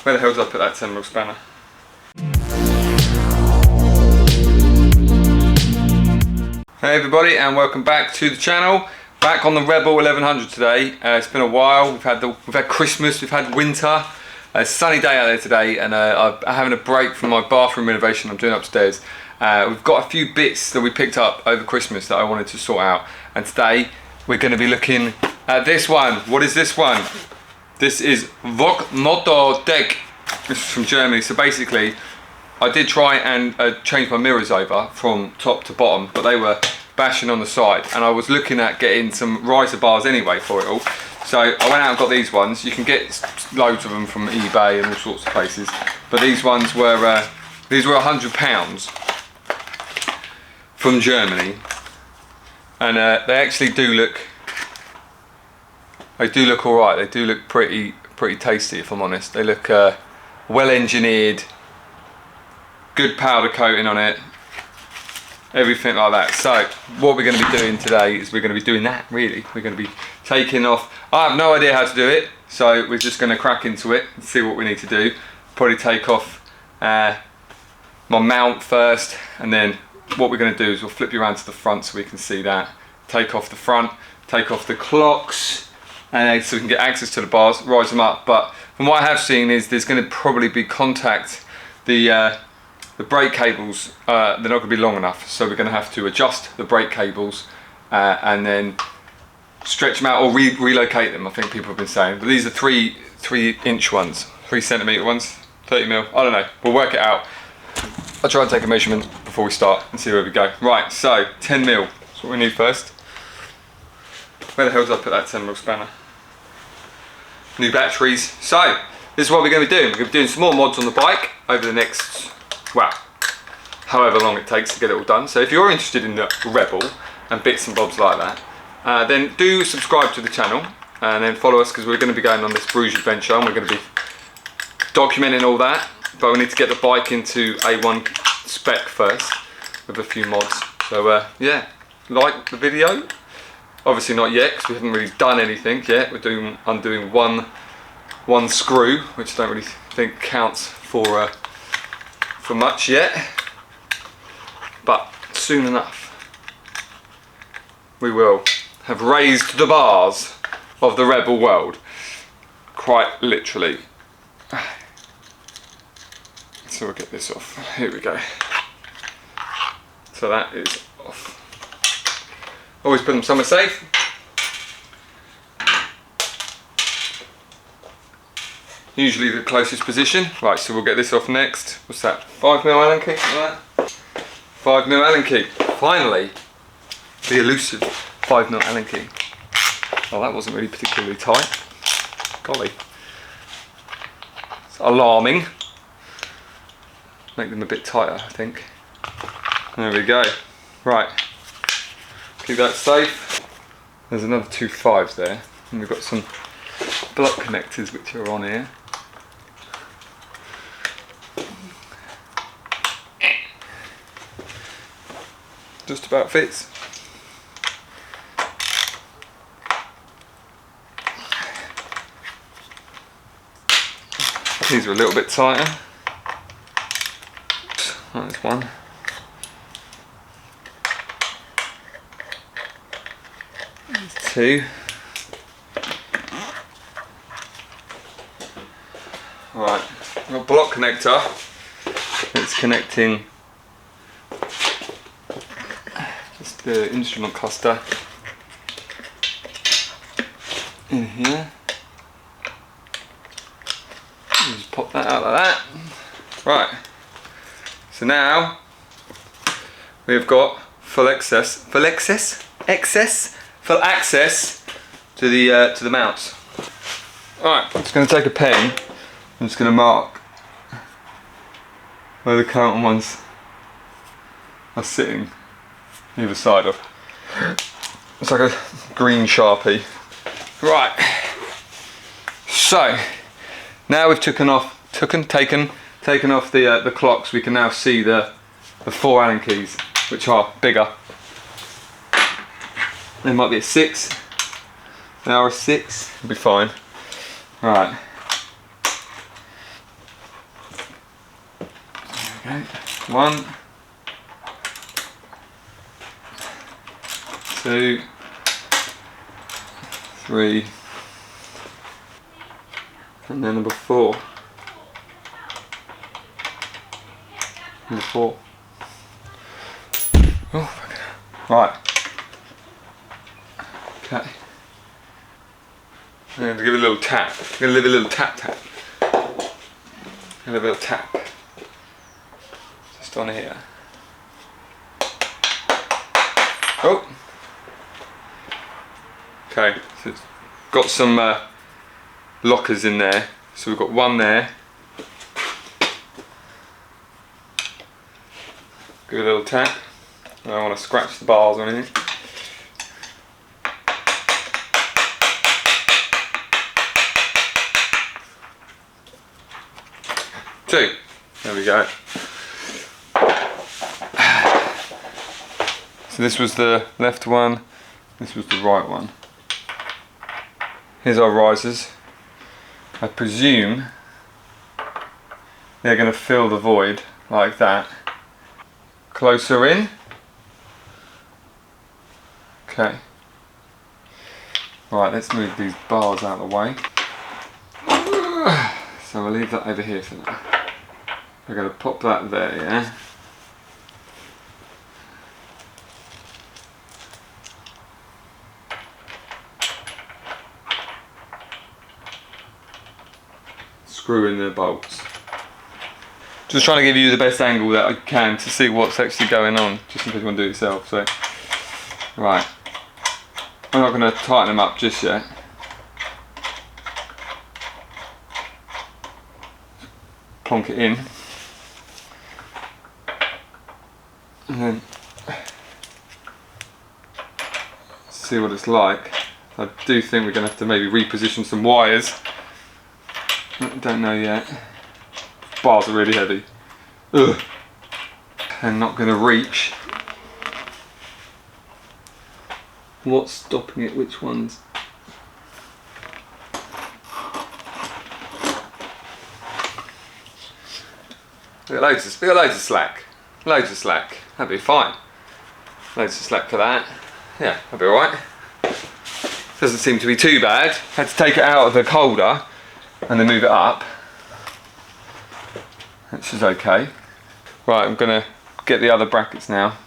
Where the hell did I put that 10mm spanner? Hey everybody, and welcome back to the channel. Back on the Rebel 1100 today. It's been a while. We've had Christmas, we've had winter. It's a sunny day out there today, and I'm having a break from my bathroom renovation I'm doing upstairs. We've got a few bits that we picked up over Christmas that I wanted to sort out, and today we're going to be looking at this one. What is this one? This is Vok Motor Deck. This is from Germany. So basically, I did try and change my mirrors over from top to bottom, but they were bashing on the side, and I was looking at getting some riser bars anyway for it all. So I went out and got these ones. You can get loads of them from eBay and all sorts of places, but these ones were £100 from Germany, and they actually do look. They do look all right. They do look pretty tasty, if I'm honest. They look well engineered, good powder coating on it, everything like that. So what we're going to be doing today is we're going to be doing that. Really, we're going to be taking off. I have no idea how to do it, so we're just going to crack into it and see what we need to do. Probably take off my mount first, and then what we're going to do is we'll flip you around to the front so we can see that. Take off the front, take off the clocks, and so we can get access to the bars, rise them up. But from what I have seen is there's going to probably be contact. The brake cables, they're not going to be long enough, so we're going to have to adjust the brake cables and then stretch them out or relocate them, I think people have been saying. But these are 3-inch ones, 3cm ones, 30mm, I don't know, we'll work it out. I'll try and take a measurement before we start and see where we go. Right, so 10mm, that's what we need first. Where the hell did I put that 10mm spanner? New batteries. So, this is what we're going to be doing. We're going to be doing some more mods on the bike over the next, well, however long it takes to get it all done. So if you're interested in the Rebel and bits and bobs like that, then do subscribe to the channel and then follow us, because we're going to be going on this Bruges adventure and we're going to be documenting all that. But we need to get the bike into A1 spec first with a few mods. So yeah, like the video. Obviously not yet, because we haven't really done anything yet. We're undoing one screw, which I don't really think counts for much yet. But soon enough, we will have raised the bars of the Rebel world, quite literally. So we'll get this off. Here we go. So that is off. Always put them somewhere safe. Usually the closest position. Right, so we'll get this off next. What's that? 5mm Allen key? Like that? 5mm Allen key. Finally, the elusive 5mm Allen key. Oh, that wasn't really particularly tight. Golly. It's alarming. Make them a bit tighter, I think. There we go. Right. Keep that safe. There's another 2 5s there, and we've got some block connectors which are on here. Just about fits. These are a little bit tighter. There's one. There's 2. Right, I've got a block connector. It's connecting just the instrument cluster in here. Just pop that out like that. Right. So now we've got full access to the mounts. Alright, I'm just going to take a pen. I'm just going to mark where the current ones are sitting either side of. It's like a green Sharpie. Right. So now we've taken off the clocks. We can now see the 4 Allen keys, which are bigger. There might be a 6. Now a 6. It'll be fine. Right. Okay, 1, 2, 3, and then number 4. Number 4. Oh, right. Okay. I'm going to give it a little tap. I'm going to give it a little tap. And a little tap. Just on here. Oh. Okay, so it's got some lockers in there. So we've got one there. Give it a little tap. I don't want to scratch the bars or anything. Two. There we go. So this was the left one, this was the right one. Here's our risers. I presume they're going to fill the void like that. Closer in. Okay. Right, let's move these bars out of the way. So I'll leave that over here for now. We're going to pop that there, yeah? Screw in the bolts. Just trying to give you the best angle that I can to see what's actually going on, just in case you want to do it yourself. So, right. I'm not going to tighten them up just yet. Plonk it in. And then see what it's like. I do think we're going to have to maybe reposition some wires. I don't know yet. Bars are really heavy. Ugh. And not going to reach. What's stopping it? Which ones? We got loads of slack. Loads of slack. That'd be fine. Loads of slack for that. Yeah, that'd be alright. Doesn't seem to be too bad. Had to take it out of the holder and then move it up. Which is okay. Right, I'm gonna get the other brackets now.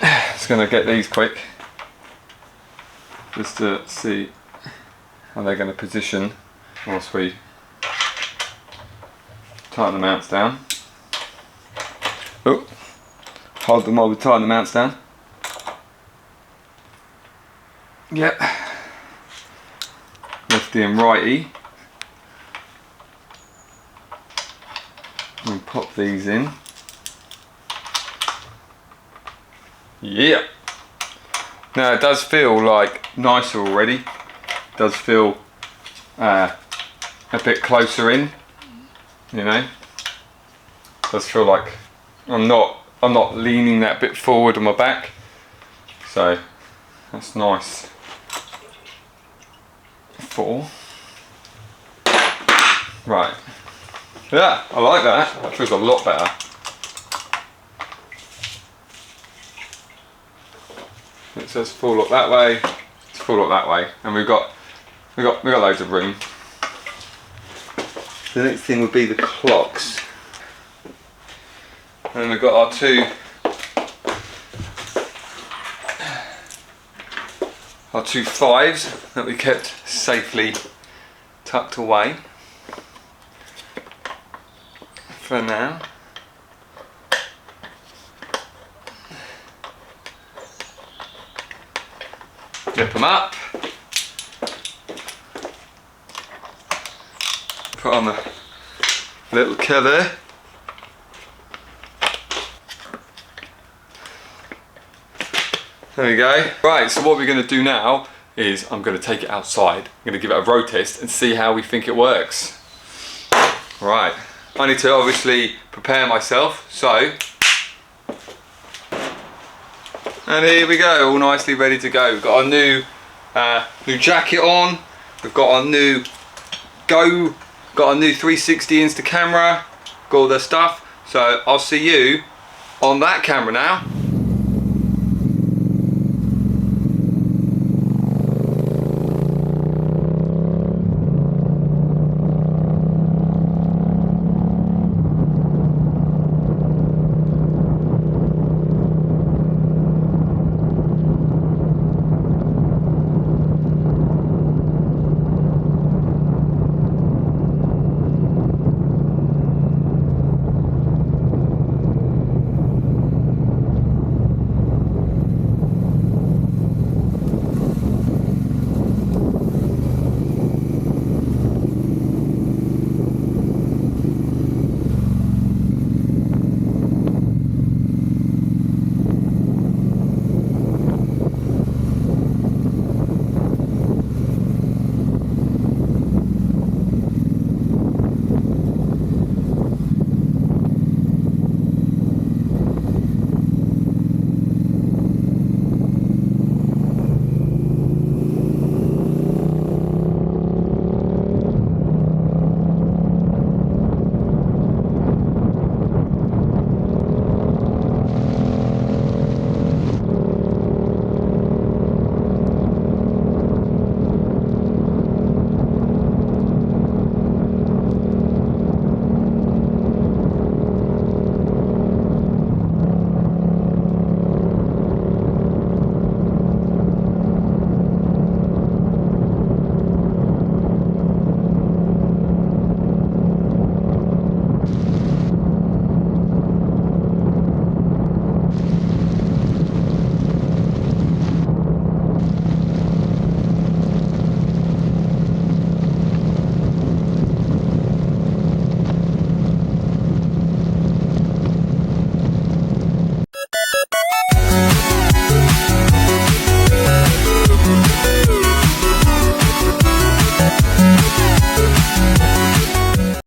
Just gonna get these quick. Just to see how they're gonna position whilst we tighten the mounts down. Oh, hold them while we tighten the mounts down. Yep. Lefty and righty. And pop these in. Yeah. Now it does feel like nicer already. It does feel a bit closer in. You know. It does feel like I'm not leaning that bit forward on my back. So that's nice. 4. Right. Yeah, I like that. That feels a lot better. It says full up that way. It's full up that way, and we got loads of room. The next thing would be the clocks, and then we've got our two fives that we kept safely tucked away for now. Flip them up. Put on the little cover. There we go. Right, so what we're going to do now is I'm going to take it outside. I'm going to give it a road test and see how we think it works. Right, I need to obviously prepare myself, so. And here we go, all nicely ready to go. We've got our new jacket on. We've got our new Go got a new 360 Insta camera, got all their stuff. So I'll see you on that camera now.